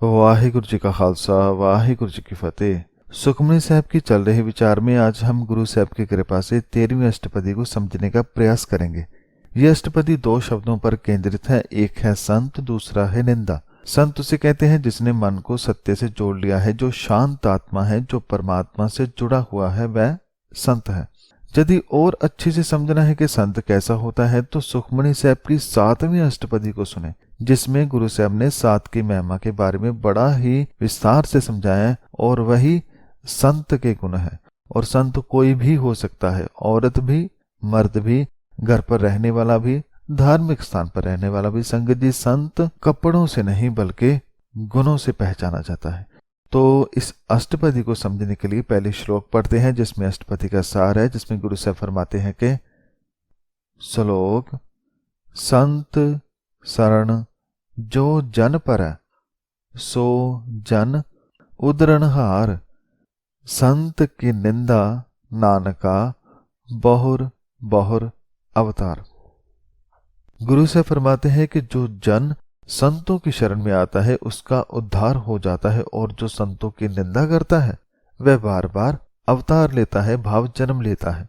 वाहिगुरु जी का खालसा वाहिगुरु जी की फतेह। सुखमनी साहब की चल रही विचार में आज हम गुरु साहब की कृपा से 13वीं अष्टपदी को समझने का प्रयास करेंगे। ये अष्टपदी दो शब्दों पर केंद्रित है, एक है संत, दूसरा है निंदा। संत उसे कहते हैं जिसने मन को सत्य से जोड़ लिया है, जो शांत आत्मा है, जो परमात्मा से जुड़ा हुआ है, वह संत है। यदि और अच्छे से समझना है कि संत कैसा होता है तो सुखमनी साहब की 7वीं अष्टपदी को सुने, जिसमें गुरु साहब ने सात की महिमा के बारे में बड़ा ही विस्तार से समझाया है। और वही संत के गुण है। और संत कोई भी हो सकता है, औरत भी, मर्द भी, घर पर रहने वाला भी, धार्मिक स्थान पर रहने वाला भी। संगत जी, संत कपड़ों से नहीं बल्कि गुणों से पहचाना जाता है। तो इस अष्टपदी को समझने के लिए पहले श्लोक पढ़ते हैं, जिसमें अष्टपदी का सार है, जिसमें गुरु साहब फरमाते हैं कि श्लोक संत शरण जो जन पर सो जन उदरणहार, संत की निंदा नानका बहुर बहुर अवतार। गुरु से फरमाते हैं कि जो जन संतों की शरण में आता है उसका उद्धार हो जाता है, और जो संतों की निंदा करता है वह बार बार अवतार लेता है, भाव जन्म लेता है।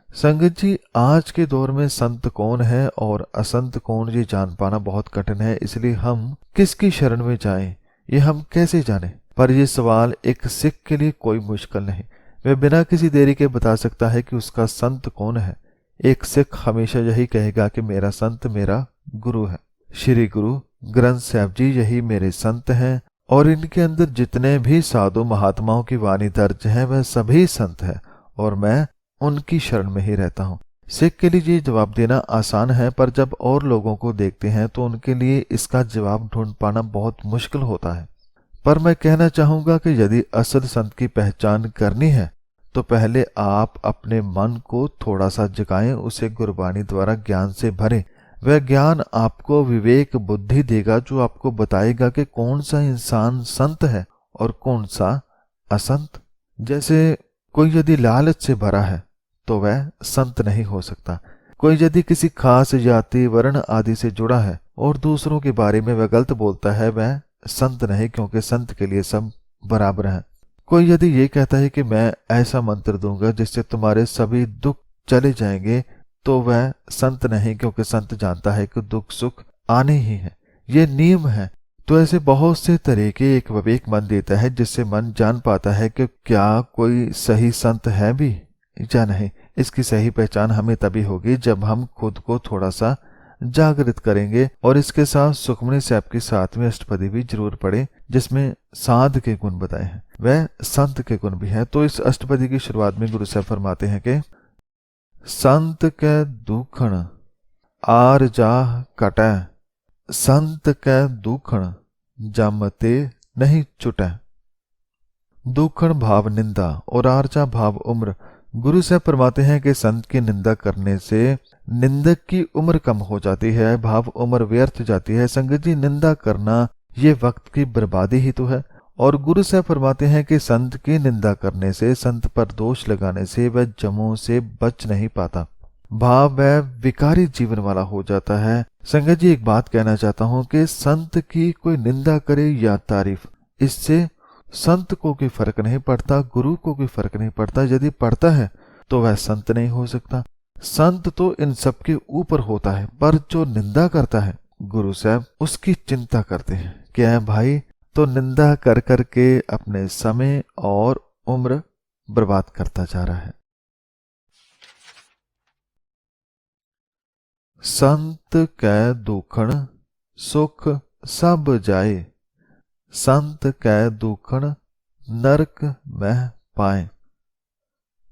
संगत जी, आज के दौर में संत कौन है और असंत कौन, ये जान पाना बहुत कठिन है। इसलिए हम किसकी शरण में जाएं, ये हम कैसे जाने। पर यह सवाल एक सिख के लिए कोई मुश्किल नहीं। वह बिना किसी देरी के बता सकता है कि उसका संत कौन है। एक सिख हमेशा यही कहेगा कि मेरा संत मेरा गुरु है। श्री गुरु ग्रंथ साहब जी यही मेरे संत हैं, और इनके अंदर जितने भी साधु महात्माओं की वाणी दर्ज है वह सभी संत है, और मैं उनकी शरण में ही रहता हूँ। सिख के लिए ये जवाब देना आसान है, पर जब और लोगों को देखते हैं तो उनके लिए इसका जवाब ढूंढ पाना बहुत मुश्किल होता है। पर मैं कहना चाहूंगा कि यदि असल संत की पहचान करनी है तो पहले आप अपने मन को थोड़ा सा जगाएं, उसे गुरबाणी द्वारा ज्ञान से भरें। वह ज्ञान आपको विवेक बुद्धि देगा, जो आपको बताएगा कि कौन सा इंसान संत है और कौन सा असंत। जैसे कोई यदि लालच से भरा है तो वह संत नहीं हो सकता। कोई यदि किसी खास जाति वर्ण आदि से जुड़ा है और दूसरों के बारे में वह गलत बोलता है, वह संत नहीं, क्योंकि संत के लिए सब बराबर हैं। कोई यदि ये कहता है कि मैं ऐसा मंत्र दूंगा जिससे तुम्हारे सभी दुख चले जाएंगे, तो वह संत नहीं, क्योंकि संत जानता है कि दुख सुख आने ही है, ये नियम है। तो ऐसे बहुत से तरीके एक विवेक मन देता है, जिससे मन जान पाता है कि क्या कोई सही संत है भी या नहीं। इसकी सही पहचान हमें तभी होगी जब हम खुद को थोड़ा सा जागृत करेंगे। और इसके साथ सुखमनी साहब की 7वीं अष्टपदी भी जरूर पढ़े, जिसमें साध के गुण बताए हैं, वह संत के गुण भी हैं। तो इस अष्टपदी की शुरुआत में गुरु साहब फरमाते हैं कि संत के दुखण आर जाह कटै, संत के दुखण जमते नहीं छुटै। दुखण भाव निंदा और आर्चा भाव उम्र। गुरु साहब फरमाते हैं कि संत की निंदा करने से निंदक की उम्र कम हो जाती है, भाव उम्र व्यर्थ जाती है। संगत जी, निंदा करना ये वक्त की बर्बादी ही तो है। और गुरु साहब फरमाते हैं कि संत की निंदा करने से, संत पर दोष लगाने से वह जमों से बच नहीं पाता, भाव वह विकारी जीवन वाला हो जाता है। संगत जी, एक बात कहना चाहता हूं कि संत की कोई निंदा करे या तारीफ, इससे संत को कोई फर्क नहीं पड़ता, गुरु को कोई फर्क नहीं पड़ता। यदि पड़ता है तो वह संत नहीं हो सकता। संत तो इन सब के ऊपर होता है, पर जो निंदा करता है गुरु साहब उसकी चिंता करते हैं। क्या है भाई, तो निंदा कर कर के अपने समय और उम्र बर्बाद करता जा रहा है। संत कै दुखण सुख सब जाए, संत कै दुखण नरक मह पाए।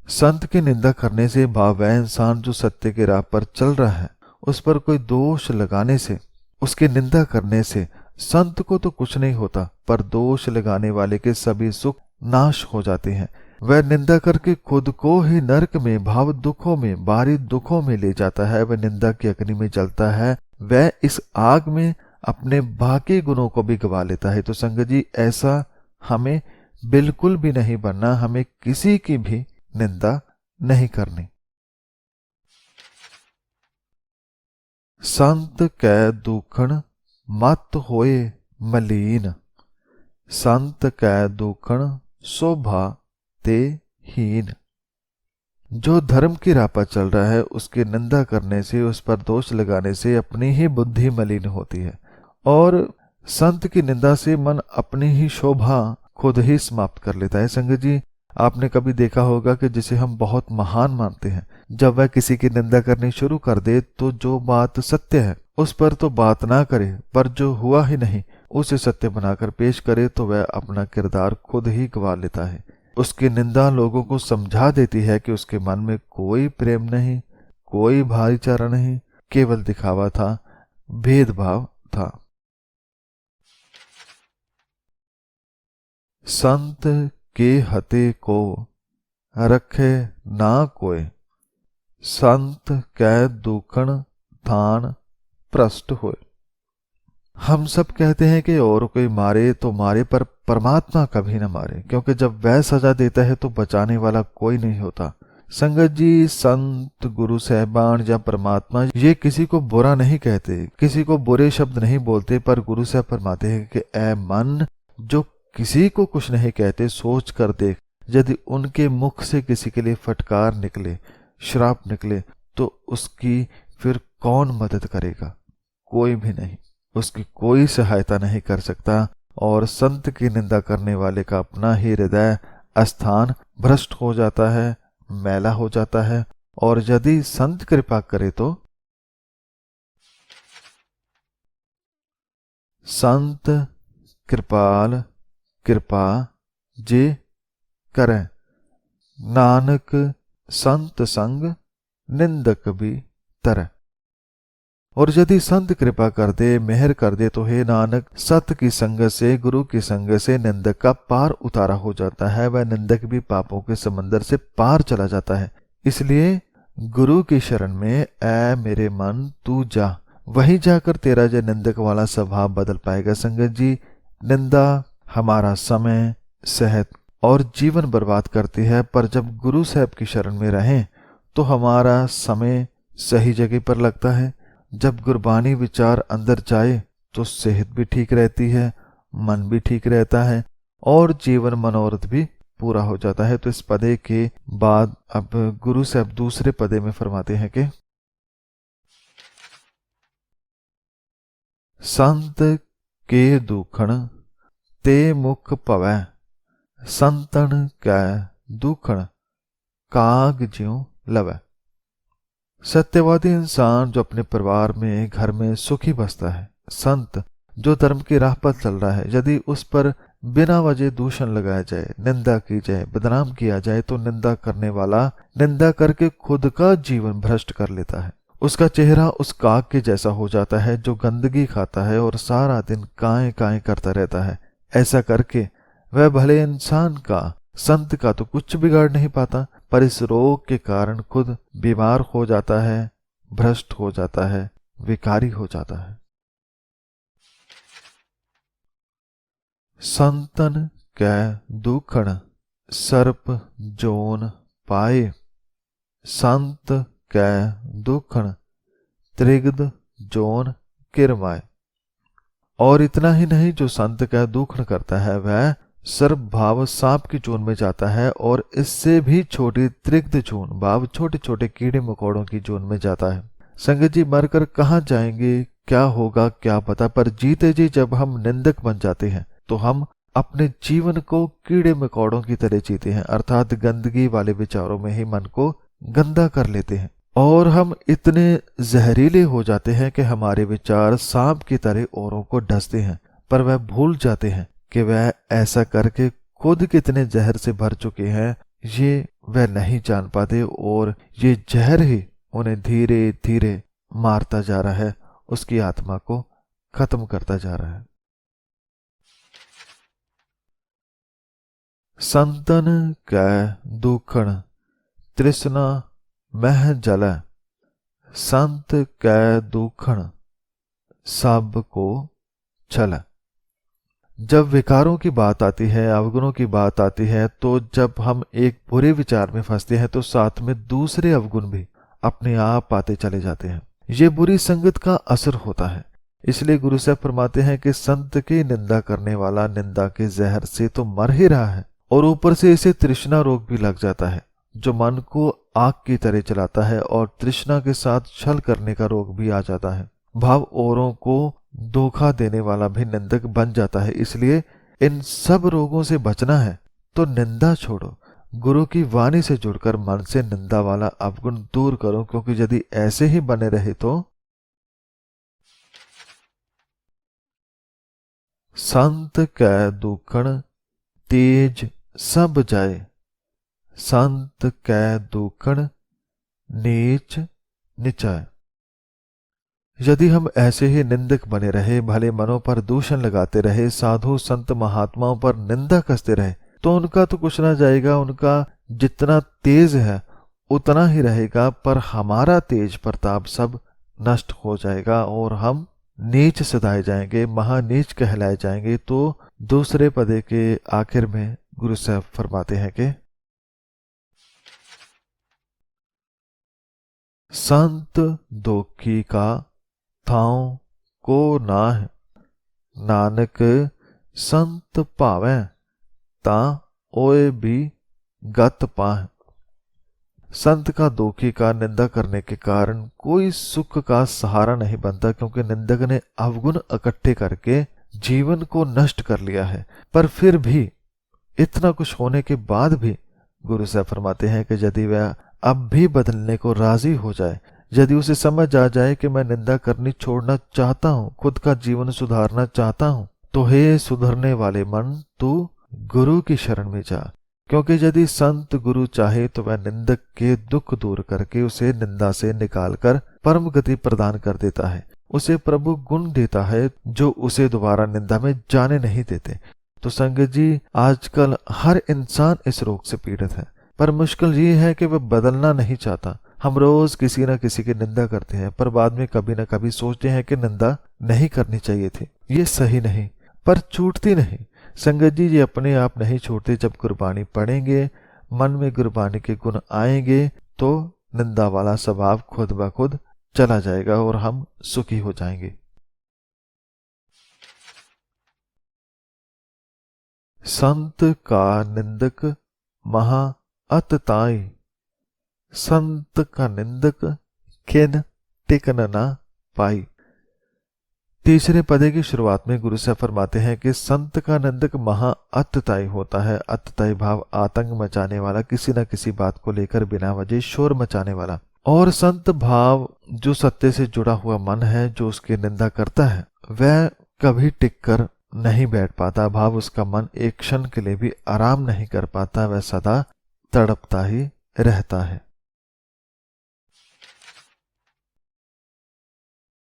संत की निंदा करने से भाव वह इंसान जो सत्य के राह पर चल रहा है, उस पर कोई दोष लगाने से, उसकी निंदा करने से संत को तो कुछ नहीं होता, पर दोष लगाने वाले के सभी सुख नाश हो जाते हैं। वह निंदा करके खुद को ही नरक में, भाव दुखों में, बाहरी दुखों में ले जाता है। वह निंदा की अग्नि में जलता है, वह इस आग में अपने बाकी गुणों को भी गवा लेता है। तो संगत जी, ऐसा हमें बिल्कुल भी नहीं बनना, हमें किसी की भी निंदा नहीं करनी। संत कै दुखण मत होए मलीन, संत कै दूखण शोभा ते हीन। जो धर्म की राह पर चल रहा है उसकी निंदा करने से, उस पर दोष लगाने से अपनी ही बुद्धि मलिन होती है, और संत की निंदा से मन अपनी ही शोभा खुद ही समाप्त कर लेता है। संगत जी, आपने कभी देखा होगा कि जिसे हम बहुत महान मानते हैं, जब वह किसी की निंदा करनी शुरू कर दे तो जो बात सत्य है उस पर तो बात ना करे, पर जो हुआ ही नहीं उसे सत्य बनाकर पेश करे तो वह अपना किरदार खुद ही गंवा लेता है। उसकी निंदा लोगों को समझा देती है कि उसके मन में कोई प्रेम नहीं, कोई भाईचारा नहीं, केवल दिखावा था, भेदभाव था। संत के हते को रखे ना कोय, संत कै दूखण थान प्रष्ट होए। हम सब कहते हैं कि और कोई मारे तो मारे, पर परमात्मा कभी न मारे, क्योंकि जब वह सजा देता है तो बचाने वाला कोई नहीं होता। संगत जी, संत, गुरु साहबान या परमात्मा ये किसी को बुरा नहीं कहते, किसी को बुरे शब्द नहीं बोलते, पर गुरु साहब फरमाते हैं कि ऐ मन, जो किसी को कुछ नहीं कहते, सोच कर देख, यदि उनके मुख से किसी के लिए फटकार निकले, श्राप निकले, तो उसकी फिर कौन मदद करेगा? कोई भी नहीं, उसकी कोई सहायता नहीं कर सकता। और संत की निंदा करने वाले का अपना ही हृदय स्थान भ्रष्ट हो जाता है, मैला हो जाता है। और यदि संत कृपा करे तो संत कृपाल कृपा जे करे, नानक संत संग निंदक भी तरह। और यदि संत कृपा कर दे, मेहर कर दे, तो हे नानक, सत की संगत से, गुरु की संगत से निंदक का पार उतारा हो जाता है। वह निंदक भी पापों के समंदर से पार चला जाता है। इसलिए गुरु की शरण में ऐ मेरे मन तू जा, वहीं जाकर तेरा जो निंदक वाला स्वभाव बदल पाएगा। संगत जी, निंदा हमारा समय, सेहत और जीवन बर्बाद करती है, पर जब गुरु साहब की शरण में रहें तो हमारा समय सही जगह पर लगता है। जब गुरबानी विचार अंदर जाए तो सेहत भी ठीक रहती है, मन भी ठीक रहता है और जीवन मनोरथ भी पूरा हो जाता है। तो इस पदे के बाद अब गुरु साहब दूसरे पदे में फरमाते हैं कि संत के दूखण ते मुख पवै, संतन कै दूखण काग ज्यों लवै। सत्यवादी इंसान जो अपने परिवार में, घर में सुखी बसता है, संत जो धर्म की राह पर चल रहा है, यदि उस पर बिना वजह दूषण लगाया जाए, निंदा की जाए, बदनाम किया जाए, तो निंदा करने वाला निंदा करके खुद का जीवन भ्रष्ट कर लेता है। उसका चेहरा उस काग के जैसा हो जाता है जो गंदगी खाता है और सारा दिन काएं काएं करता रहता है। ऐसा करके वह भले इंसान का, संत का तो कुछ बिगाड़ नहीं पाता, पर इस रोग के कारण खुद बीमार हो जाता है, भ्रष्ट हो जाता है, विकारी हो जाता है। संतन कै दूखण सर्प जोन पाए, संत कै दूखण त्रिगद जोन किरमाए। और इतना ही नहीं, जो संत का दूखण करता है वह सर्प भाव सांप की जून में जाता है और इससे भी छोटी त्रिग्ध जून भाव छोटे छोटे कीड़े मकोड़ों की जून में जाता है। संगत जी, मरकर कहाँ जाएंगे, क्या होगा क्या पता, पर जीते जी जब हम निंदक बन जाते हैं तो हम अपने जीवन को कीड़े मकोड़ों की तरह जीते हैं, अर्थात गंदगी वाले विचारों में ही मन को गंदा कर लेते हैं। और हम इतने जहरीले हो जाते हैं कि हमारे विचार सांप की तरह औरों को डसते हैं, पर वह भूल जाते हैं कि वह ऐसा करके खुद कितने जहर से भर चुके हैं, ये वह नहीं जान पाते। और ये जहर ही उन्हें धीरे धीरे मारता जा रहा है, उसकी आत्मा को खत्म करता जा रहा है। संतन कै दूखण तृष्णा मह जल, संत कै दूखण सब को छल। जब विकारों की बात आती है, अवगुणों की बात आती है, तो जब हम एक बुरे विचार में फंसते हैं तो साथ में दूसरे अवगुण भी अपने आप आते चले जाते हैं। ये बुरी संगत का असर होता है। इसलिए गुरु साहब फरमाते हैं कि संत की निंदा करने वाला निंदा के जहर से तो मर ही रहा है, और ऊपर से इसे तृष्णा रोग भी लग जाता है, जो मन को आग की तरह चलाता है, और तृष्णा के साथ छल करने का रोग भी आ जाता है। भाव औरों को धोखा देने वाला भी निंदक बन जाता है। इसलिए इन सब रोगों से बचना है तो निंदा छोड़ो, गुरु की वाणी से जुड़कर मन से निंदा वाला अवगुण दूर करो, क्योंकि यदि ऐसे ही बने रहे तो संत कै दुखण तेज सब जाए, संत कै दुखण नीच निचाय। यदि हम ऐसे ही निंदक बने रहे, भले मनों पर दूषण लगाते रहे, साधु संत महात्माओं पर निंदा कसते रहे, तो उनका तो कुछ ना जाएगा, उनका जितना तेज है उतना ही रहेगा, पर हमारा तेज प्रताप सब नष्ट हो जाएगा और हम नीच सदाए जाएंगे, महानीच कहलाए जाएंगे। तो दूसरे पदे के आखिर में गुरु साहब फरमाते हैं कि संत दोखी का थाओ को नाह, नानक संत भावै ता ओए भी गत पाह। संत का दोखी का निंदा करने के कारण कोई सुख का सहारा नहीं बनता, क्योंकि निंदक ने अवगुण इकट्ठे करके जीवन को नष्ट कर लिया है। पर फिर भी इतना कुछ होने के बाद भी गुरु साहब फरमाते हैं कि यदि वह अब भी बदलने को राजी हो जाए, यदि उसे समझ आ जाए कि मैं निंदा करनी छोड़ना चाहता हूं, खुद का जीवन सुधारना चाहता हूं, तो हे सुधरने वाले मन, तू गुरु की शरण में जा। क्योंकि यदि संत गुरु चाहे तो वह निंदक के दुख दूर करके उसे निंदा से निकालकर परम गति प्रदान कर देता है, उसे प्रभु गुण देता है जो उसे दोबारा निंदा में जाने नहीं देते। तो संगत जी, आजकल हर इंसान इस रोग से पीड़ित है, पर मुश्किल ये है कि वह बदलना नहीं चाहता। हम रोज किसी न किसी की निंदा करते हैं, पर बाद में कभी न कभी सोचते हैं कि निंदा नहीं करनी चाहिए थी, ये सही नहीं, पर छूटती नहीं। संगत जी, ये अपने आप नहीं छोड़ते। जब गुरबाणी पढ़ेंगे, मन में गुरबाणी के गुण आएंगे, तो निंदा वाला स्वभाव खुद ब खुद चला जाएगा और हम सुखी हो जाएंगे। संत का निंदक महा अतताई, संत का निंदक खिन टिकन ना पाई। तीसरे पदे की शुरुआत में गुरु साहब फरमाते हैं कि संत का निंदक महा अतताई होता है। अतताई भाव आतंक मचाने वाला, किसी न किसी बात को लेकर बिना वजह शोर मचाने वाला। और संत भाव जो सत्य से जुड़ा हुआ मन है, जो उसकी निंदा करता है, वह कभी टिक कर नहीं बैठ पाता। भाव उसका मन एक क्षण के लिए भी आराम नहीं कर पाता, वह सदा तड़पता ही रहता है।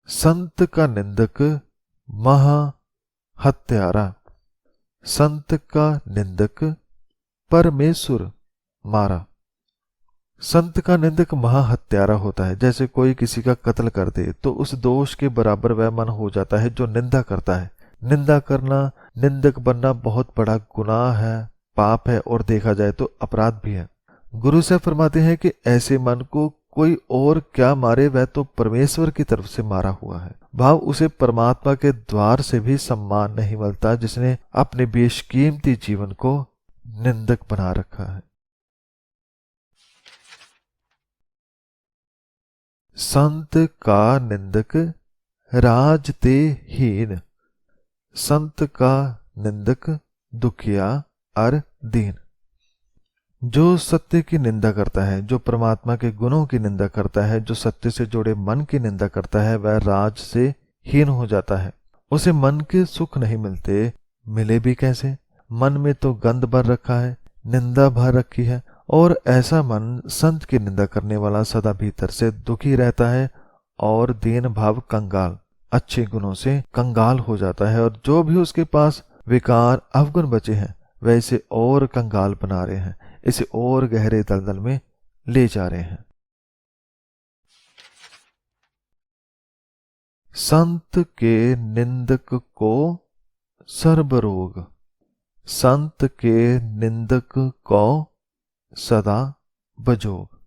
संत का निंदक महा हत्यारा, संत का निंदक परमेश्वर मारा। संत का निंदक महा हत्यारा होता है। जैसे कोई किसी का कत्ल कर दे तो उस दोष के बराबर वह मन हो जाता है जो निंदा करता है। निंदा करना, निंदक बनना बहुत बड़ा गुनाह है, पाप है, और देखा जाए तो अपराध भी है। गुरु साहब फरमाते हैं कि ऐसे मन को कोई और क्या मारे, वह तो परमेश्वर की तरफ से मारा हुआ है। भाव उसे परमात्मा के द्वार से भी सम्मान नहीं मिलता, जिसने अपने बेशकीमती जीवन को निंदक बना रखा है। संत का निंदक राज ते हीन, संत का निंदक दुखिया अर दीन। जो सत्य की निंदा करता है, जो परमात्मा के गुणों की निंदा करता है, जो सत्य से जुड़े मन की निंदा करता है, वह राज से हीन हो जाता है। उसे मन के सुख नहीं मिलते। मिले भी कैसे? मन में तो गंध भर रखा है, निंदा भर रखी है, और ऐसा मन संत की निंदा करने वाला सदा भीतर से दुखी रहता है और दीन भाव कंगाल, अच्छे गुणों से कंगाल हो जाता है। और जो भी उसके पास विकार अवगुण बचे हैं, वह इसे और कंगाल बना रहे हैं, इसे और गहरे दलदल में ले जा रहे हैं। संत के निंदक को सर्वरोग, संत के निंदक को सदा बजोग।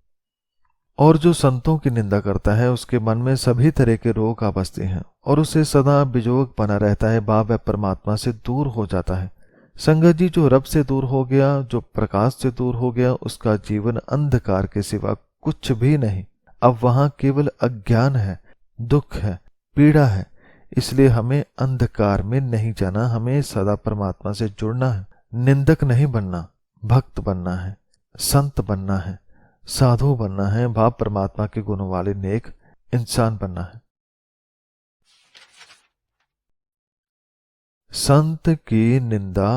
और जो संतों की निंदा करता है उसके मन में सभी तरह के रोग आ बसते हैं और उसे सदा बिजोग बना रहता है, भाव वह परमात्मा से दूर हो जाता है। संगत जी, जो रब से दूर हो गया, जो प्रकाश से दूर हो गया, उसका जीवन अंधकार के सिवा कुछ भी नहीं। अब वहां केवल अज्ञान है, दुख है, पीड़ा है। इसलिए हमें अंधकार में नहीं जाना, हमें सदा परमात्मा से जुड़ना है। निंदक नहीं बनना, भक्त बनना है, संत बनना है, साधु बनना है, भाव परमात्मा के गुणों वाले नेक इंसान बनना है। संत की निंदा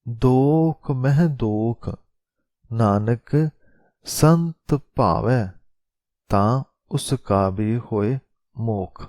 दोख मह दोख, नानक संत भावै, तां उसका भी होए मोख।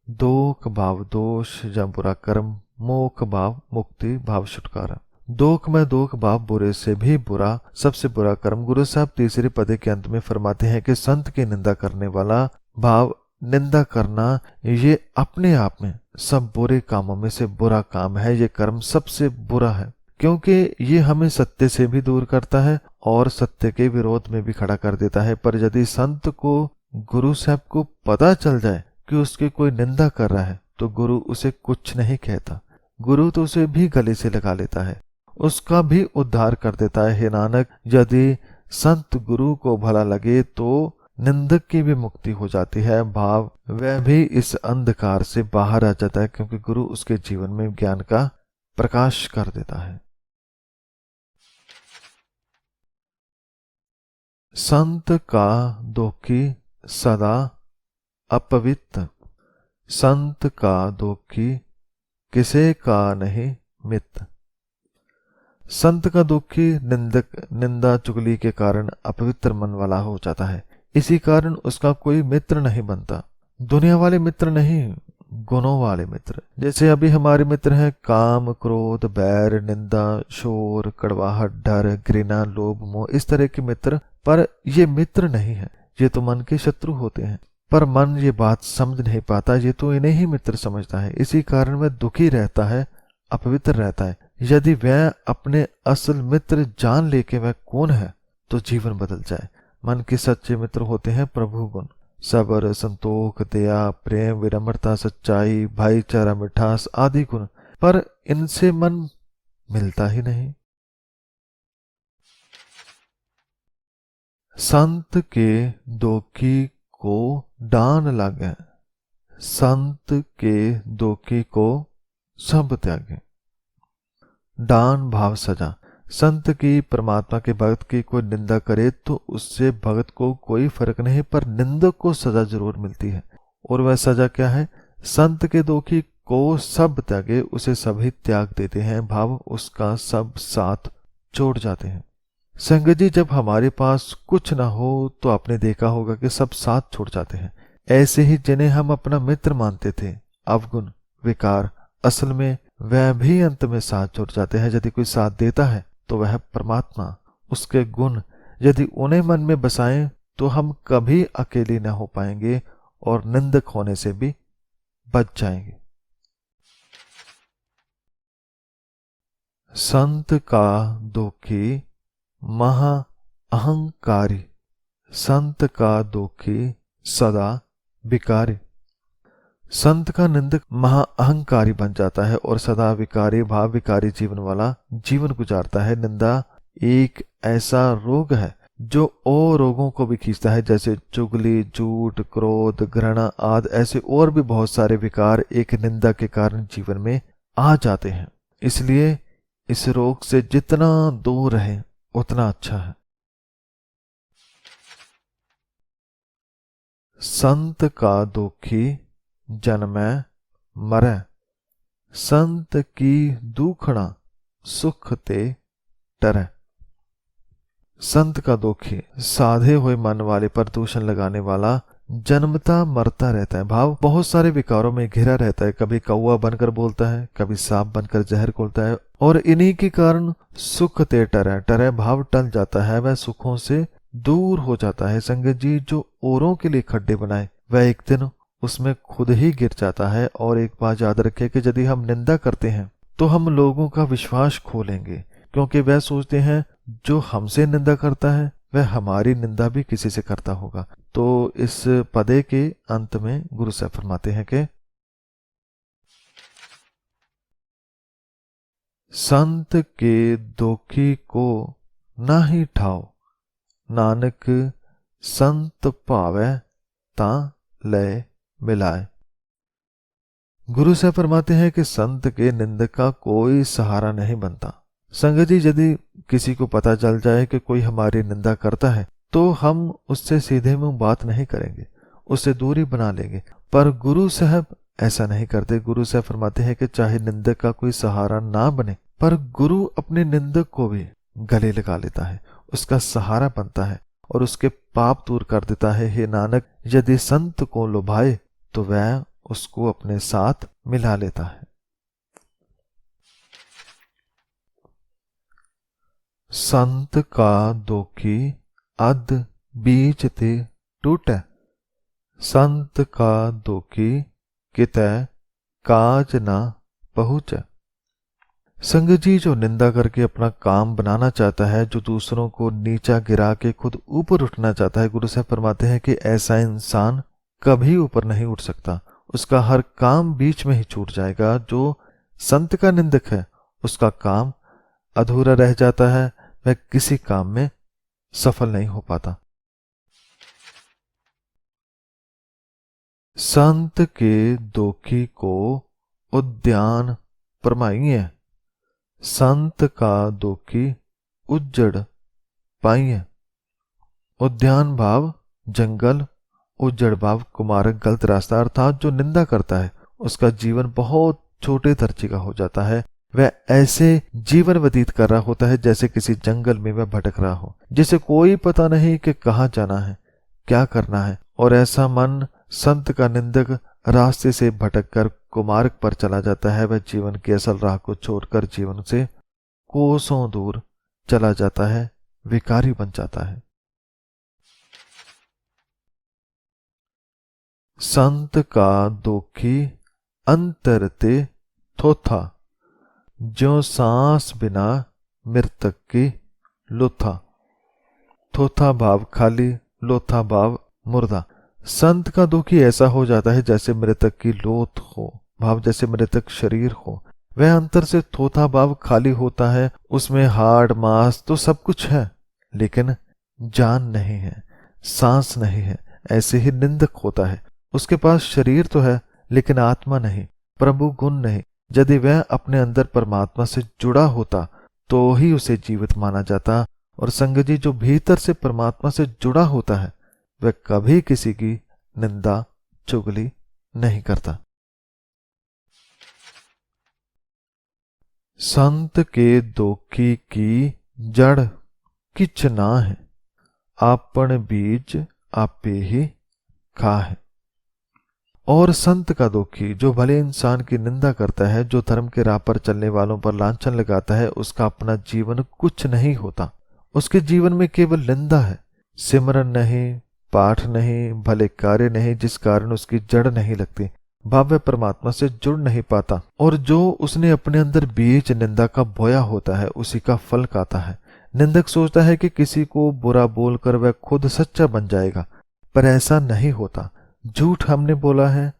दोख भाव दोष या बुरा कर्म, मोख भाव मुक्ति भाव छुटकारा। दोख में दोख भाव बुरे से भी बुरा, सबसे बुरा कर्म। गुरु साहब तीसरे पदे के अंत में फरमाते हैं कि संत की निंदा करने वाला भाव निंदा करना ये अपने आप में सब बुरे कामों में से बुरा काम है। ये कर्म सबसे बुरा है क्योंकि ये हमें सत्य से भी दूर करता है और सत्य के विरोध में भी खड़ा कर देता है। पर यदि संत को, गुरु साहब को पता चल जाए कि उसकी कोई निंदा कर रहा है तो गुरु उसे कुछ नहीं कहता। गुरु तो उसे भी गले से लगा लेता है, उसका भी उद्धार कर देता है। हे नानक, यदि संत गुरु को भला लगे तो निंदक की भी मुक्ति हो जाती है, भाव वह भी इस अंधकार से बाहर आ जाता है क्योंकि गुरु उसके जीवन में ज्ञान का प्रकाश कर देता है। संत का दोखी सदा अपवित्र, संत का दोखी किसे का नहीं मित्र। संत का दुखी निंदक निंदा चुगली के कारण अपवित्र मन वाला हो जाता है, इसी कारण उसका कोई मित्र नहीं बनता। दुनिया वाले मित्र नहीं, गुणों वाले मित्र। जैसे अभी हमारे मित्र हैं काम, क्रोध, बैर, निंदा, शोर, कड़वाहट, डर, घृणा, लोभ, मोह, इस तरह के मित्र। पर ये मित्र नहीं है, ये तो मन के शत्रु होते हैं। पर मन ये बात समझ नहीं पाता, ये तो इन्हें ही मित्र समझता है। इसी कारण वह दुखी रहता है, अपवित्र रहता है। यदि वह अपने असल मित्र जान ले के वह कौन है तो जीवन बदल जाए। मन के सच्चे मित्र होते हैं प्रभु गुण, सब्र, संतोख, दया, प्रेम, विनम्रता, सच्चाई, भाईचारा, मिठास आदि गुण। पर इनसे मन मिलता ही नहीं। संत के दोखी को डान लागे, संत के दोखी को सब त्यागे। दान भाव सजा। संत की, परमात्मा के भक्त की कोई निंदा करे तो उससे भक्त को कोई फर्क नहीं, पर निंदक को सजा जरूर मिलती है। और वह सजा क्या है? संत के दोखी को सब त्यागे, उसे सभी त्याग देते हैं, भाव उसका सब साथ छोड़ जाते हैं। संगत जी, जब हमारे पास कुछ ना हो तो आपने देखा होगा कि सब साथ छोड़ जाते हैं। ऐसे ही जिन्हें हम अपना मित्र मानते थे, अवगुण, विकार, असल में वह भी अंत में साथ छोड़ जाते हैं। यदि कोई साथ देता है तो वह परमात्मा, उसके गुण यदि उन्हें मन में बसाएं तो हम कभी अकेले न हो पाएंगे और निंदक होने से भी बच जाएंगे। संत का दोखी महा अहंकारी, संत का दोखी सदा विकारी। संत का निंदक महा अहंकारी बन जाता है और सदा विकारी भाव विकारी जीवन वाला जीवन गुजारता है। निंदा एक ऐसा रोग है जो और रोगों को भी खींचता है, जैसे चुगली, झूठ, क्रोध, घृणा आदि ऐसे और भी बहुत सारे विकार एक निंदा के कारण जीवन में आ जाते हैं। इसलिए इस रोग से जितना दूर रहे उतना अच्छा है। संत का दोखी जन्मै मरै, संत की दुखड़ा सुख ते टरै। संत का दोखी साधे हुए मन वाले पर दूषण लगाने वाला जन्मता मरता रहता है, भाव बहुत सारे विकारों में घिरा रहता है। कभी कौवा बनकर बोलता है, कभी सांप बनकर जहर घोलता है और इन्हीं के कारण सुख ते टरै, टरै भाव टल जाता है, वह सुखों से दूर हो जाता है। संगत जी, जो औरों के लिए खड्डे बनाए वह एक दिन उसमें खुद ही गिर जाता है। और एक बात याद रखें कि यदि हम निंदा करते हैं तो हम लोगों का विश्वास खो लेंगे, क्योंकि वह सोचते हैं जो हमसे निंदा करता है वह हमारी निंदा भी किसी से करता होगा। तो इस पदे के अंत में गुरु साहब फरमाते हैं कि संत के दोखी को नाही ठाओ, नानक संत भावै ता लय मिलाए। गुरु साहब फरमाते हैं कि संत के निंदक का कोई सहारा नहीं बनता। संगत जी, यदि किसी को पता चल जाए कि कोई हमारी निंदा करता है तो हम उससे सीधे मुंह बात नहीं करेंगे, उससे दूरी बना लेंगे। पर गुरु साहब ऐसा नहीं करते। गुरु साहब फरमाते हैं कि चाहे निंदक का कोई सहारा ना बने, पर गुरु अपने निंदक को भी गले लगा लेता है, उसका सहारा बनता है और उसके पाप दूर कर देता है। हे नानक, यदि संत को लुभाए तो वह उसको अपने साथ मिला लेता है। संत का दोखी अध बीच ते टूटै, संत का दोखी कितै काज ना पहुंचै। संगत जी, जो निंदा करके अपना काम बनाना चाहता है, जो दूसरों को नीचा गिरा के खुद ऊपर उठना चाहता है, गुरु साहब फरमाते हैं कि ऐसा इंसान कभी ऊपर नहीं उठ सकता। उसका हर काम बीच में ही छूट जाएगा। जो संत का निंदक है उसका काम अधूरा रह जाता है, वह किसी काम में सफल नहीं हो पाता। संत के दोखी को उद्यान परमाइए, संत का दोखी उज्जड़ पाइए। उद्यान भाव जंगल, उज्जड़ भाव कुमारक, गलत रास्ता। अर्थात जो निंदा करता है उसका जीवन बहुत छोटे दर्जे का हो जाता है। वह ऐसे जीवन व्यतीत कर रहा होता है जैसे किसी जंगल में वह भटक रहा हो, जिसे कोई पता नहीं कि कहाँ जाना है, क्या करना है। और ऐसा मन संत का निंदक रास्ते से भटककर कुमार्ग पर चला जाता है। वह जीवन की असल राह को छोड़कर जीवन से कोसों दूर चला जाता है, विकारी बन जाता है। संत का दोखी अंतर ते थोथा, ज्यों सांस बिना मृतक की लोथा। थोथा भाव खाली, लोथा भाव मुर्दा। संत का दुखी ऐसा हो जाता है जैसे मृतक की लोथ हो, भाव जैसे मृतक शरीर हो। वह अंतर से थोथा भाव खाली होता है, उसमें हाड़ मांस तो सब कुछ है लेकिन जान नहीं है, सांस नहीं है। ऐसे ही निंदक होता है, उसके पास शरीर तो है लेकिन आत्मा नहीं, प्रभु गुण नहीं। यदि वह अपने अंदर परमात्मा से जुड़ा होता तो ही उसे जीवित माना जाता। और संगत जी, जो भीतर से परमात्मा से जुड़ा होता है वह कभी किसी की निंदा चुगली नहीं करता। संत के दोखी की जड़ किच ना है, आपन बीज आपे ही खा है। और संत का दोखी जो भले इंसान की निंदा करता है, जो धर्म के राह पर चलने वालों पर लांछन लगाता है, उसका अपना जीवन कुछ नहीं होता। उसके जीवन में केवल निंदा है, सिमरन नहीं, पाठ नहीं, भले कार्य नहीं, जिस कारण उसकी जड़ नहीं लगती, भाव परमात्मा से जुड़ नहीं पाता। और जो उसने अपने अंदर बीज निंदा का बोया होता है उसी का फल खाता है। निंदक सोचता है कि किसी को बुरा बोलकर वह खुद सच्चा बन जाएगा, पर ऐसा नहीं होता। झूठ हमने बोला है,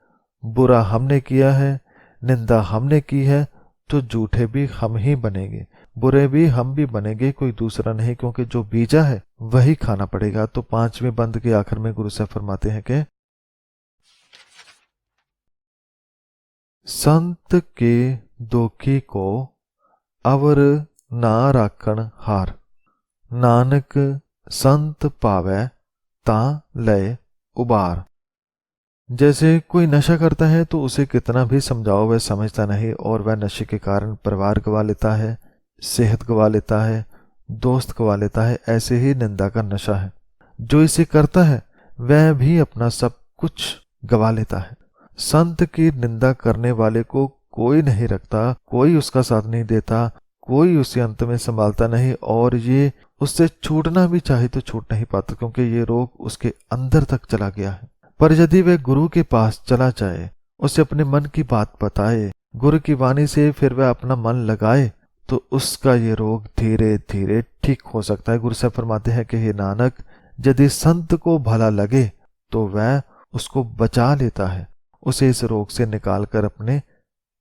बुरा हमने किया है, निंदा हमने की है, तो झूठे भी हम ही बनेंगे, बुरे भी हम भी बनेंगे, कोई दूसरा नहीं, क्योंकि जो बीजा है वही खाना पड़ेगा। तो 5वें बंद के आखिर में गुरु साहब फरमाते हैं कि संत के दोखी को अवर ना राखण हार, नानक संत पावै ता लय उबार। जैसे कोई नशा करता है तो उसे कितना भी समझाओ वह समझता नहीं, और वह नशे के कारण परिवार गवा लेता है, सेहत गवा लेता है, दोस्त गवा लेता है। ऐसे ही निंदा का नशा है, जो इसे करता है वह भी अपना सब कुछ गवा लेता है। संत की निंदा करने वाले को कोई नहीं रखता, कोई उसका साथ नहीं देता, कोई उसे अंत में संभालता नहीं, और ये उससे छूटना भी चाहे तो छूट नहीं पाता, क्योंकि ये रोग उसके अंदर तक चला गया है। पर यदि वह गुरु के पास चला जाए, उसे अपने मन की बात बताए, गुरु की वाणी से फिर वह अपना मन लगाए, तो उसका ये रोग धीरे धीरे ठीक हो सकता है। गुरु साहब फरमाते हैं कि हे नानक, यदि संत को भला लगे तो वह उसको बचा लेता है, उसे इस रोग से निकालकर अपने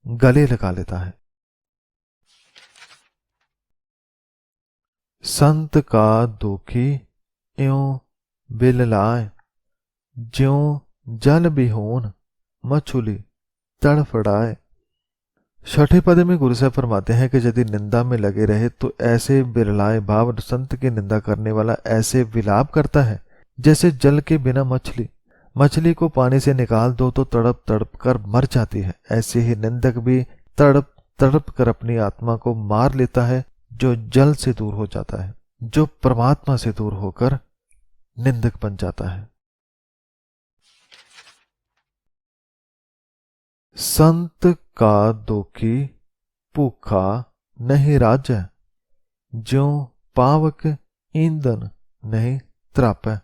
गले लगा लेता है। संत का दुखी इयों बिल लाए, ज्यों जल बिहोन मछुली तड़फड़ाए। छठे पद में गुरु साहब फरमाते हैं कि यदि निंदा में लगे रहे तो ऐसे बिरलाए भाव संत की निंदा करने वाला ऐसे विलाप करता है जैसे जल के बिना मछली को पानी से निकाल दो तो तड़प तड़प कर मर जाती है। ऐसे ही निंदक भी तड़प तड़प कर अपनी आत्मा को मार लेता है, जो जल से दूर हो जाता है, जो परमात्मा से दूर होकर निंदक बन जाता है। संत का दुखी भूखा नहीं राजै, ज्यों पावक ईंधन नहीं त्रापै।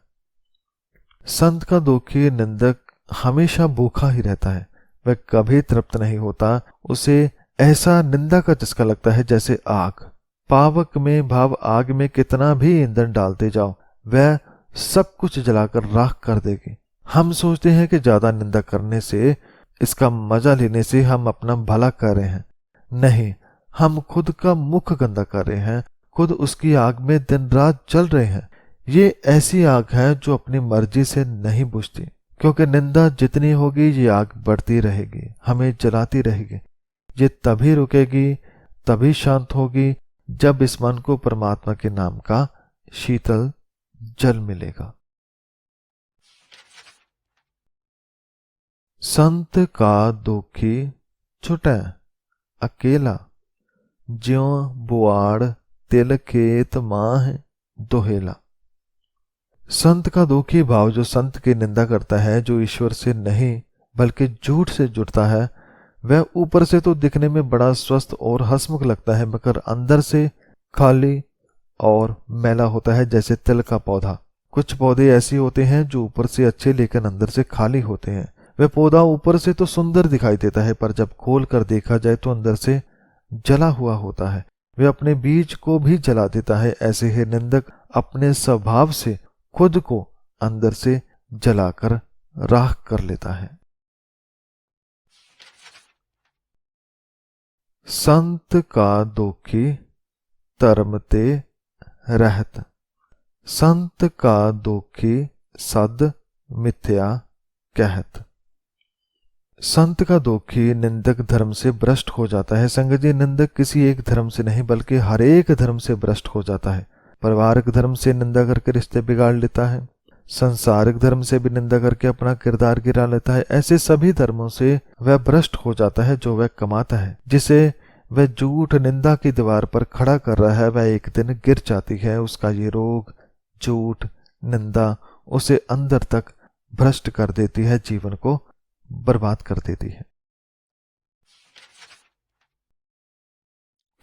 संत का दुखी निंदक हमेशा भूखा ही रहता है, वह कभी तृप्त नहीं होता। उसे ऐसा निंदा का चस्का लगता है जैसे आग। पावक में भाव आग में कितना भी ईंधन डालते जाओ, वह सब कुछ जलाकर राख कर देगी। हम सोचते हैं कि ज्यादा निंदा करने से, इसका मजा लेने से हम अपना भला कर रहे हैं। नहीं, हम खुद का मुख गंदा कर रहे हैं, खुद उसकी आग में दिन रात जल रहे हैं। ये ऐसी आग है जो अपनी मर्जी से नहीं बुझती, क्योंकि निंदा जितनी होगी ये आग बढ़ती रहेगी, हमें जलाती रहेगी। ये तभी रुकेगी, तभी शांत होगी जब इस मन को परमात्मा के नाम का शीतल जल मिलेगा। संत का दुखी छुटै अकेला, ज्यों बुआड़ तिल खेत माह दोहेला। संत का दुखी भाव जो संत की निंदा करता है, जो ईश्वर से नहीं बल्कि झूठ से जुड़ता है, वह ऊपर से तो दिखने में बड़ा स्वस्थ और हंसमुख लगता है, मगर अंदर से खाली और मैला होता है, जैसे तिल का पौधा। कुछ पौधे ऐसे होते हैं जो ऊपर से अच्छे लेकिन अंदर से खाली होते हैं। वह पौधा ऊपर से तो सुंदर दिखाई देता है, पर जब खोल कर देखा जाए तो अंदर से जला हुआ होता है, वह अपने बीज को भी जला देता है। ऐसे ही निंदक अपने स्वभाव से खुद को अंदर से जलाकर राख कर लेता है। संत का दुखी धर्म ते रहत, संत का दुखी सद मिथ्या कहत। संत का दुखी निंदक धर्म से भ्रष्ट हो जाता है। संगत जी, निंदक किसी एक धर्म से नहीं बल्कि हर एक धर्म से भ्रष्ट हो जाता है। पारिवारिक धर्म से निंदा करके रिश्ते बिगाड़ लेता है, संसारिक धर्म से भी निंदा करके अपना किरदार गिरा लेता है। ऐसे सभी धर्मों से वह भ्रष्ट हो जाता है जो वह कमाता है। जिसे वह झूठ निंदा की दीवार पर खड़ा कर रहा है, वह एक दिन गिर जाती है। उसका ये रोग, झूठ निंदा, उसे अंदर तक भ्रष्ट कर देती है, जीवन को बर्बाद कर देती है।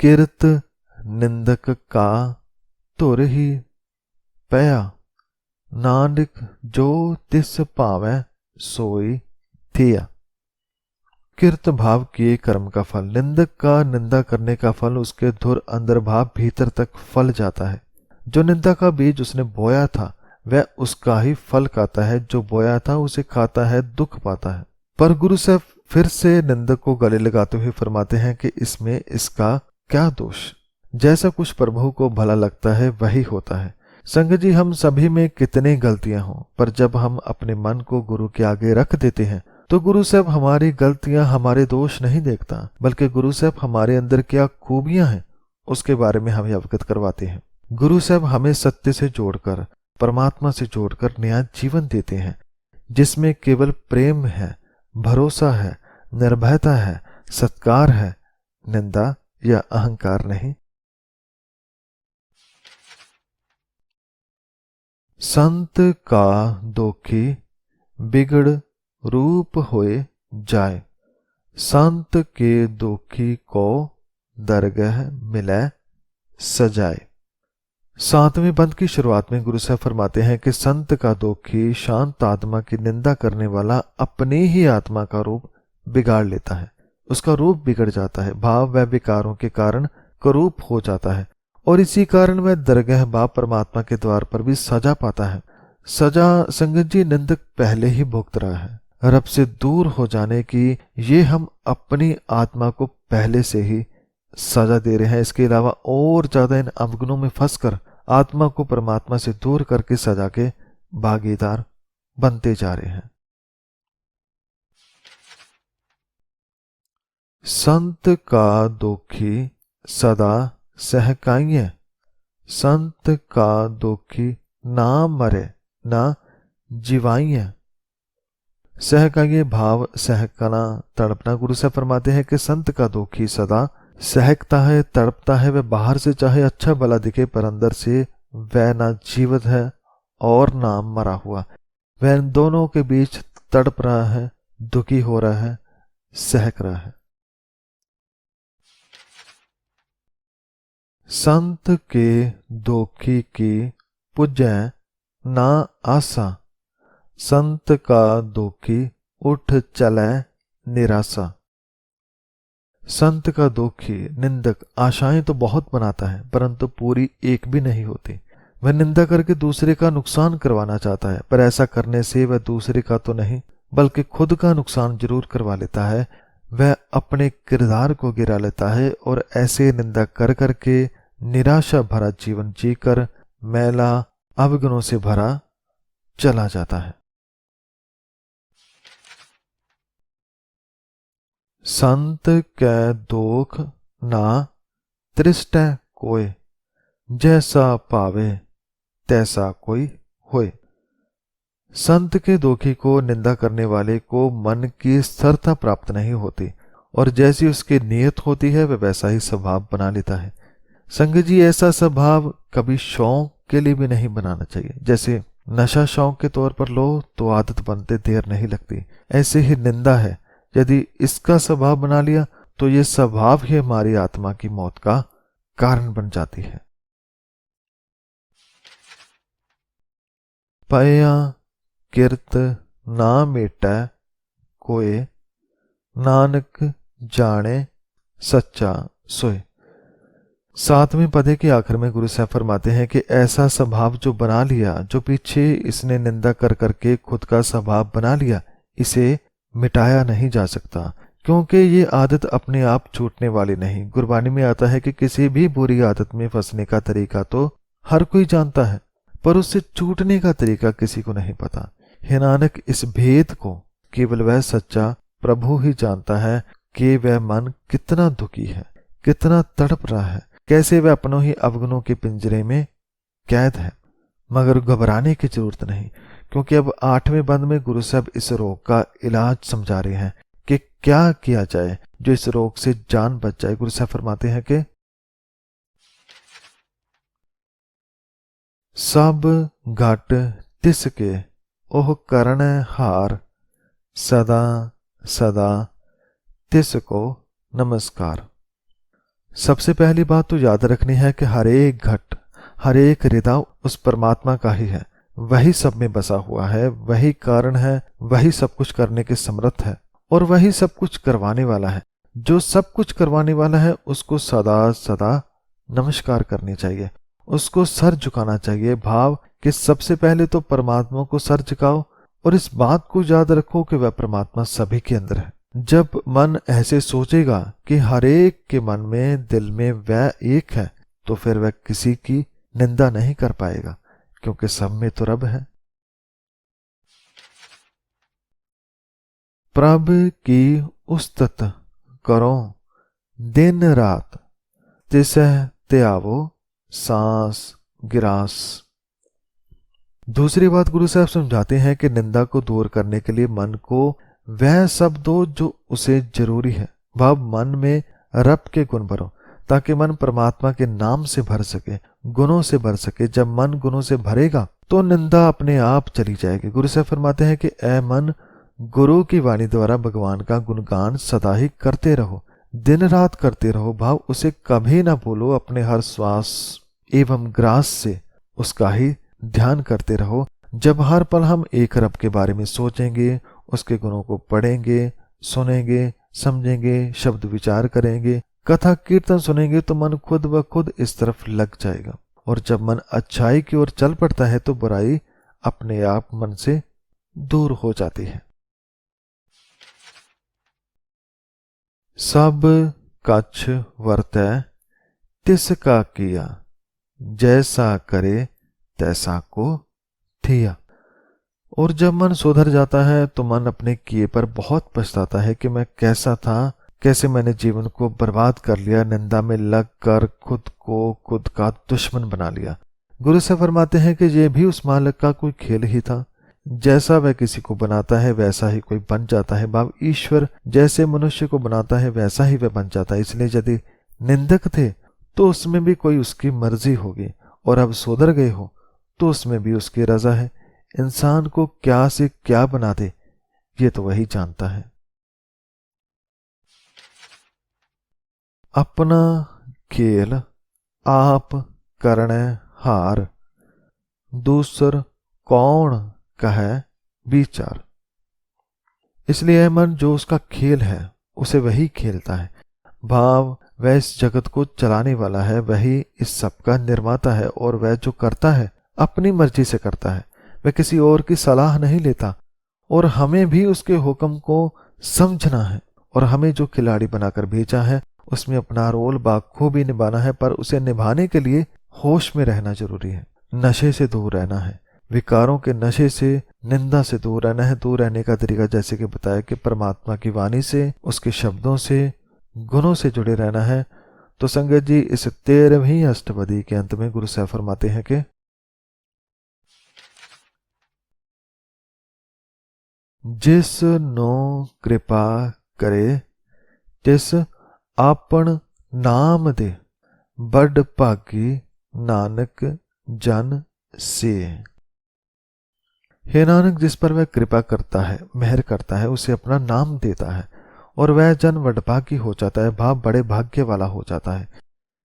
किरत निंदक का धुर ही पया, नानक जो तिस भावै सोई थिया। किरत भाव किए कर्म का फल, निंदक का निंदा करने का फल उसके धुर अंदर भाव भीतर तक फल जाता है। जो निंदा का बीज उसने बोया था वह उसका ही फल खाता है, जो बोया था उसे खाता है, दुख पाता है। पर गुरु साहब फिर से निंदक को गले लगाते हुए फरमाते हैं कि इसमें इसका क्या दोष, जैसा कुछ प्रभु को भला लगता है वही होता है। संगत जी, हम सभी में कितनी गलतियां हों, पर जब हम अपने मन को गुरु के आगे रख देते हैं तो गुरु साहब हमारी गलतियां, हमारे दोष नहीं देखता, बल्कि गुरु साहब हमारे अंदर क्या खूबियां हैं उसके बारे में हमें अवगत करवाते हैं। गुरु साहब हमें सत्य से जोड़कर, परमात्मा से जोड़कर नया जीवन देते हैं, जिसमें केवल प्रेम है, भरोसा है, निर्भयता है, सत्कार है, निंदा या अहंकार नहीं। संत का दुखी बिगड़ रूप होए जाए, संत के दुखी को दरगह मिले सजाए। सातवें बंद की शुरुआत में गुरु साहब फरमाते हैं कि संत का दुखी शांत आत्मा की निंदा करने वाला अपनी ही आत्मा का रूप बिगाड़ लेता है, उसका रूप बिगड़ जाता है। भाव व विकारों के कारण करूप हो जाता है और इसी कारण वह दरगाह बाप परमात्मा के द्वार पर भी सजा पाता है। सजा संगत जी निंदक पहले ही भुगत रहा है। रब से दूर हो जाने की ये हम अपनी आत्मा को पहले से ही सजा दे रहे हैं। इसके अलावा और ज्यादा इन अवगुणों में फंसकर आत्मा को परमात्मा से दूर करके सजा के भागीदार बनते जा रहे हैं। संत का दुखी सदा सहकाइए, संत का दुखी ना मरे ना जीवाइए। सहकाइए भाव सहकना तड़पना। गुरु साहब फरमाते हैं कि संत का दुखी सदा सहकता है, तड़पता है। वह बाहर से चाहे अच्छा भला दिखे पर अंदर से वह ना जीवित है और ना मरा हुआ। वह इन दोनों के बीच तड़प रहा है, दुखी हो रहा है, सहक रहा है। संत के दुखी की पुजै ना आसा, संत का दुखी उठ चले निराशा। संत का दुखी निंदक आशाएं तो बहुत बनाता है परंतु पूरी एक भी नहीं होती। वह निंदा करके दूसरे का नुकसान करवाना चाहता है, पर ऐसा करने से वह दूसरे का तो नहीं बल्कि खुद का नुकसान जरूर करवा लेता है। वह अपने किरदार को गिरा लेता है और ऐसे निंदा कर करके निराशा भरा जीवन जीकर मैला अवगुणों से भरा चला जाता है। संत कै दोख ना त्रिष्टै कोय, जैसा पावे तैसा कोई होए। संत के दोखी को निंदा करने वाले को मन की स्थिरता प्राप्त नहीं होती और जैसी उसकी नियत होती है वह वैसा ही स्वभाव बना लेता है। संगत जी ऐसा स्वभाव कभी शौक के लिए भी नहीं बनाना चाहिए। जैसे नशा शौक के तौर पर लो तो आदत बनते देर नहीं लगती, ऐसे ही निंदा है, यदि इसका स्वभाव बना लिया तो ये स्वभाव ही हमारी आत्मा की मौत का कारण बन जाती है। पया किरत ना मेटै कोय, नानक जाने सच्चा सोए। 7वें पदे के आखिर में गुरु साहब फरमाते हैं कि ऐसा स्वभाव जो बना लिया, जो पीछे इसने निंदा कर करके खुद का स्वभाव बना लिया, इसे मिटाया नहीं जा सकता क्योंकि ये आदत अपने आप छूटने वाली नहीं। गुरबानी में आता है कि किसी भी बुरी आदत में फंसने का तरीका तो हर कोई जानता है पर उससे छूटने का तरीका किसी को नहीं पता। हे नानक, इस भेद को केवल वह सच्चा प्रभु ही जानता है कि वह मन कितना दुखी है, कितना तड़प रहा है, कैसे वह अपनों ही अवगुणों के पिंजरे में कैद है। मगर घबराने की जरूरत नहीं क्योंकि अब 8वें बंद में गुरु साहब इस रोग का इलाज समझा रहे हैं कि क्या किया जाए जो इस रोग से जान बच जाए। गुरु साहब फरमाते हैं कि सब घट तिसके ओह करण हार, सदा सदा तिसको नमस्कार। सबसे पहली बात तो याद रखनी है कि हर एक घट, हर एक हृदय उस परमात्मा का ही है, वही सब में बसा हुआ है, वही कारण है, वही सब कुछ करने के समर्थ है और वही सब कुछ करवाने वाला है। जो सब कुछ करवाने वाला है उसको सदा सदा नमस्कार करनी चाहिए, उसको सर झुकाना चाहिए। भाव कि सबसे पहले तो परमात्मा को सर झुकाओ और इस बात को याद रखो कि वह परमात्मा सभी के अंदर है। जब मन ऐसे सोचेगा कि हर एक के मन में, दिल में वह एक है, तो फिर वह किसी की निंदा नहीं कर पाएगा क्योंकि सब में तो रब है। प्रभ की उस्तत करो दिन रात, तिसह त्यावो सांस गिरास। दूसरी बात गुरु साहब समझाते हैं कि निंदा को दूर करने के लिए मन को वह सब दो जो उसे जरूरी है। भाव मन में रब के गुण भरो ताकि मन परमात्मा के नाम से भर सके, गुणों से भर सके। जब मन गुणों से भरेगा तो निंदा अपने आप चली जाएगी। गुरु साहब फरमाते हैं कि ऐ मन, गुरु की वाणी द्वारा भगवान का गुणगान सदा ही करते रहो, दिन रात करते रहो। भाव उसे कभी ना भूलो, अपने हर श्वास एवं ग्रास से उसका ही ध्यान करते रहो। जब हर पल हम एक रब के बारे में सोचेंगे, उसके गुणों को पढ़ेंगे, सुनेंगे, समझेंगे, शब्द विचार करेंगे, कथा कीर्तन सुनेंगे तो मन खुद ब खुद इस तरफ लग जाएगा, और जब मन अच्छाई की ओर चल पड़ता है तो बुराई अपने आप मन से दूर हो जाती है। सब कछ वर्तै तिसका किया, जैसा करे तैसा को थिया। और जब मन सुधर जाता है तो मन अपने किए पर बहुत पछताता है कि मैं कैसा था, कैसे मैंने जीवन को बर्बाद कर लिया, निंदा में लग कर खुद को खुद का दुश्मन बना लिया। गुरु से फरमाते हैं कि यह भी उस मालिक का कोई खेल ही था, जैसा वह किसी को बनाता है वैसा ही कोई बन जाता है। बाब ईश्वर जैसे मनुष्य को बनाता है वैसा ही वह बन जाता है। इसलिए यदि निंदक थे तो उसमें भी कोई उसकी मर्जी होगी, और अब सुधर गए हो तो उसमें भी उसकी रजा है। इंसान को क्या से क्या बना दे ये तो वही जानता है। अपना खेल आप करने हार, दूसर कौन कहे विचार। इसलिए मन जो उसका खेल है उसे वही खेलता है। भाव वह इस जगत को चलाने वाला है, वही इस सब का निर्माता है, और वह जो करता है अपनी मर्जी से करता है, वह किसी और की सलाह नहीं लेता। और हमें भी उसके हुक्म को समझना है, और हमें जो खिलाड़ी बनाकर भेजा है उसमें अपना रोल बाखूबी निभाना है, पर उसे निभाने के लिए होश में रहना जरूरी है, नशे से दूर रहना है, विकारों के नशे से, निंदा से दूर रहना है। दूर रहने का तरीका जैसे कि बताया कि परमात्मा की वाणी से, उसके शब्दों से, गुणों से जुड़े रहना है। तो संगत जी, इस 13वीं अष्टपदी के अंत में गुरु साहब फरमाते हैं कि जिस नो कृपा करे तिस आपन नाम दे, बड़ भागी नानक जन से। हे नानक, जिस पर वह कृपा करता है, मेहर करता है, उसे अपना नाम देता है, और वह जन वडभागी हो जाता है, भाव बड़े भाग्य वाला हो जाता है।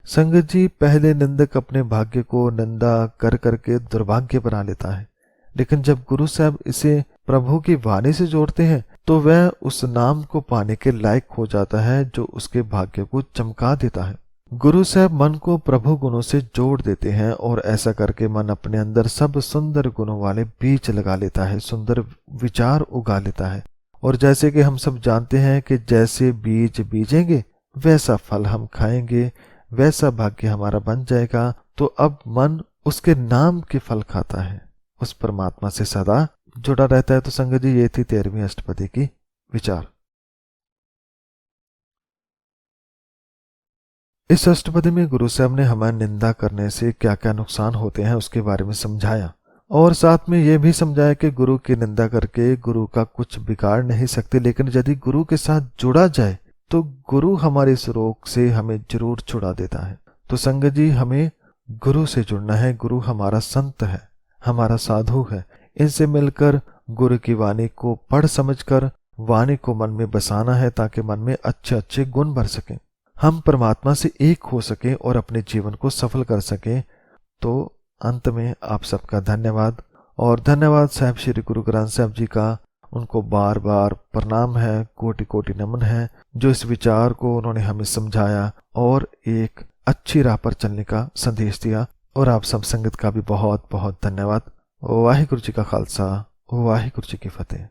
संगत जी, पहले निंदक अपने भाग्य को निंदा कर करके दुर्भाग्य बना लेता है, लेकिन जब गुरु साहब इसे प्रभु की वाणी से जोड़ते हैं तो वह उस नाम को पाने के लायक हो जाता है जो उसके भाग्य को चमका देता है। गुरु साहब मन को प्रभु गुणों से जोड़ देते हैं, और ऐसा करके मन अपने अंदर सब सुंदर गुणों वाले बीज लगा लेता है, सुंदर विचार उगा लेता है। और जैसे कि हम सब जानते हैं कि जैसे बीज बीजेंगे वैसा फल हम खाएंगे, वैसा भाग्य हमारा बन जाएगा। तो अब मन उसके नाम के फल खाता है, उस परमात्मा से सदा जुड़ा रहता है। तो संगत जी, ये थी 13वीं अष्टपदी की विचार। इस अष्टपदी में गुरु साहब ने हमें निंदा करने से क्या क्या नुकसान होते हैं उसके बारे में समझाया, और साथ में यह भी समझाया कि गुरु की निंदा करके गुरु का कुछ बिगाड़ नहीं सकते, लेकिन यदि गुरु के साथ जुड़ा जाए तो गुरु हमारे इस रोग से हमें जरूर छुड़ा देता है। तो संगत जी, हमें गुरु से जुड़ना है। गुरु हमारा संत है, हमारा साधु है। इनसे मिलकर गुरु की वाणी को पढ़ समझकर वाणी को मन में बसाना है, ताकि मन में अच्छे अच्छे गुण भर सकें, हम परमात्मा से एक हो सकें और अपने जीवन को सफल कर सकें। तो अंत में आप सबका धन्यवाद, और धन्यवाद साहब श्री गुरु ग्रंथ साहब जी का। उनको बार बार प्रणाम है, कोटि कोटि नमन है, जो इस विचार को उन्होंने हमें समझाया और एक अच्छी राह पर चलने का संदेश दिया। और आप सब संगत का भी बहुत बहुत धन्यवाद। वाहिगुरु जी का खालसा, वाहिगुरु जी की फतेह।